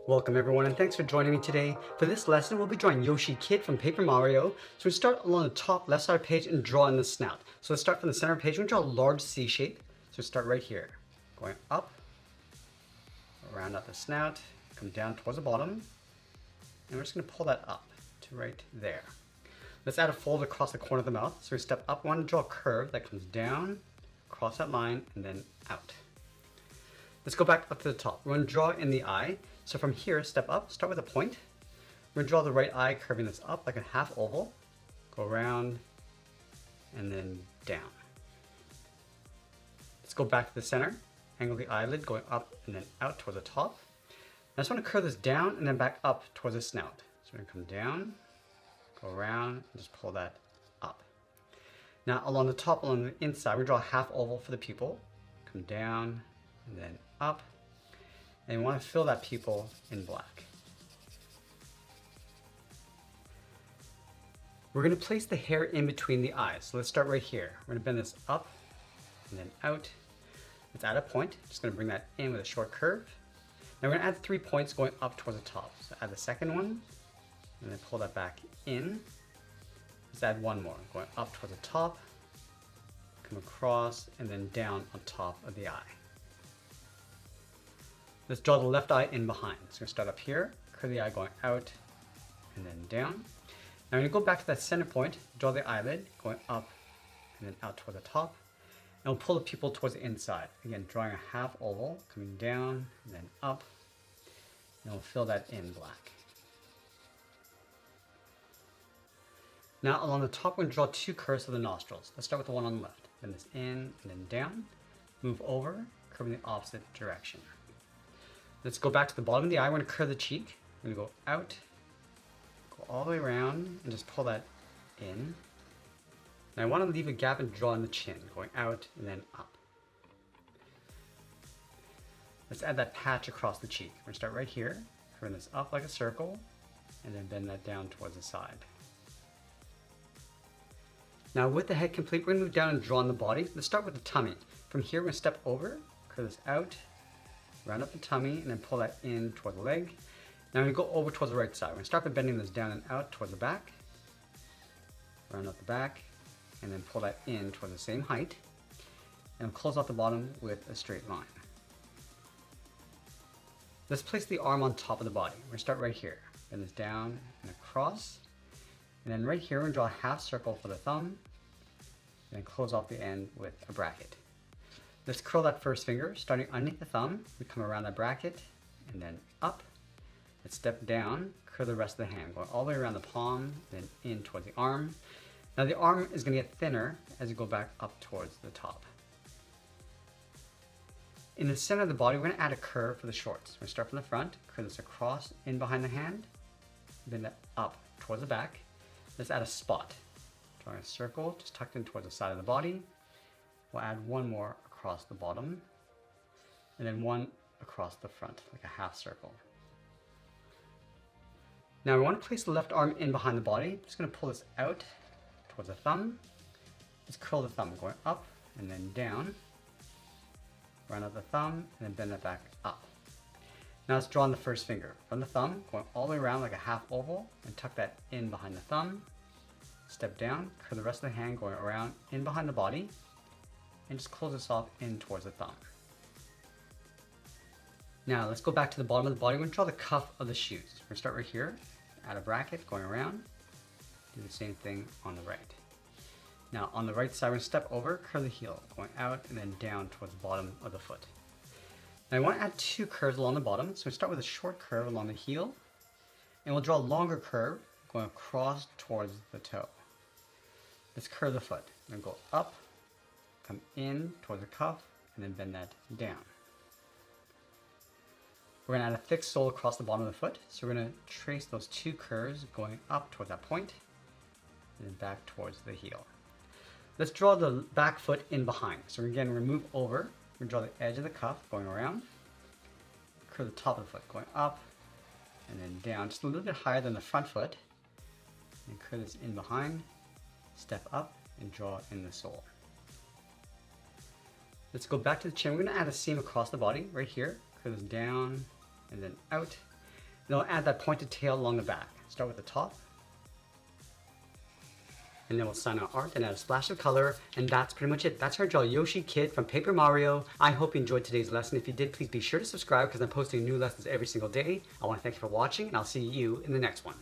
Welcome everyone and thanks for joining me today. For this lesson, we'll be drawing Yoshi Kid from Paper Mario. So we start along the top left side of the page and draw in the snout. So let's start from the center of the page. We're going to draw a large C shape. So start right here, going up, around at the snout, come down towards the bottom, and we're just going to pull that up to right there. Let's add a fold across the corner of the mouth. So we step up, we want to draw a curve that comes down, across that line, and then out. Let's go back up to the top. We're going to draw in the eye. So from here, step up, start with a point. We're going to draw the right eye, curving this up like a half oval. Go around and then down. Let's go back to the center. Angle the eyelid, going up and then out towards the top. I just want to curve this down and then back up towards the snout. So we're going to come down, go around, and just pull that up. Now along the top, along the inside, we draw a half oval for the pupil. Come down and then up. And we want to fill that pupil in black. We're going to place the hair in between the eyes. So let's start right here. We're going to bend this up and then out. Let's add a point. Just going to bring that in with a short curve. Now we're going to add 3 points going up towards the top. So add the second one and then pull that back in. Let's add one more, going up towards the top, come across and then down on top of the eye. Let's draw the left eye in behind. So we're going to start up here, curve the eye going out and then down. Now we're going to go back to that center point, draw the eyelid going up and then out toward the top. And we'll pull the pupil towards the inside. Again, drawing a half oval, coming down and then up. And we'll fill that in black. Now along the top, we're going to draw 2 curves for the nostrils. Let's start with the one on the left. Bend this in and then down. Move over, curving the opposite direction. Let's go back to the bottom of the eye. We're going to curve the cheek. We're going to go out, go all the way around, and just pull that in. And I want to leave a gap and draw in the chin, going out and then up. Let's add that patch across the cheek. We're going to start right here, curving this up like a circle, and then bend that down towards the side. Now with the head complete, we're going to move down and draw on the body. Let's start with the tummy. From here, we're going to step over, curve this out, round up the tummy, and then pull that in toward the leg. Now we're going to go over towards the right side. We're going to start by bending this down and out towards the back. Round up the back, and then pull that in toward the same height. And close off the bottom with a straight line. Let's place the arm on top of the body. We're going to start right here. Bend this down and across. And then right here, we're going to draw a half circle for the thumb. And then close off the end with a bracket. Let's curl that first finger, starting underneath the thumb. We come around that bracket and then up. Let's step down, curl the rest of the hand, going all the way around the palm, then in towards the arm. Now the arm is going to get thinner as you go back up towards the top. In the center of the body, we're going to add a curve for the shorts. We're going to start from the front, curve this across, in behind the hand, bend it up towards the back. Let's add a spot. Drawing a circle, just tucked in towards the side of the body. We'll add one more across the bottom, and then one across the front, like a half circle. Now we want to place the left arm in behind the body. I'm just going to pull this out towards the thumb. Let's curl the thumb, going up and then down. Round out the thumb, and then bend it back up. Now let's draw on the first finger. From the thumb, going all the way around like a half oval, and tuck that in behind the thumb. Step down, curl the rest of the hand, going around in behind the body. And just close this off in towards the thumb. Now let's go back to the bottom of the body. We're going to draw the cuff of the shoes. We're going to start right here, add a bracket going around, do the same thing on the right. Now on the right side, we're going to step over, curve the heel, going out and then down towards the bottom of the foot. Now I want to add 2 curves along the bottom. So we start with a short curve along the heel, and we'll draw a longer curve going across towards the toe. Let's curve the foot. We're going to go up, come in towards the cuff, and then bend that down. We're going to add a thick sole across the bottom of the foot. So we're going to trace those 2 curves going up towards that point, and then back towards the heel. Let's draw the back foot in behind. So again, we're going to move over. We're going to draw the edge of the cuff going around, curve the top of the foot going up, and then down just a little bit higher than the front foot, and curve this in behind, step up, and draw in the sole. Let's go back to the chin. We're going to add a seam across the body right here. Curve this down and then out. And I'll add that pointed tail along the back. Start with the top. And then we'll sign our art and add a splash of color. And that's pretty much it. That's how to draw Yoshi Kid from Paper Mario. I hope you enjoyed today's lesson. If you did, please be sure to subscribe because I'm posting new lessons every single day. I want to thank you for watching, and I'll see you in the next one.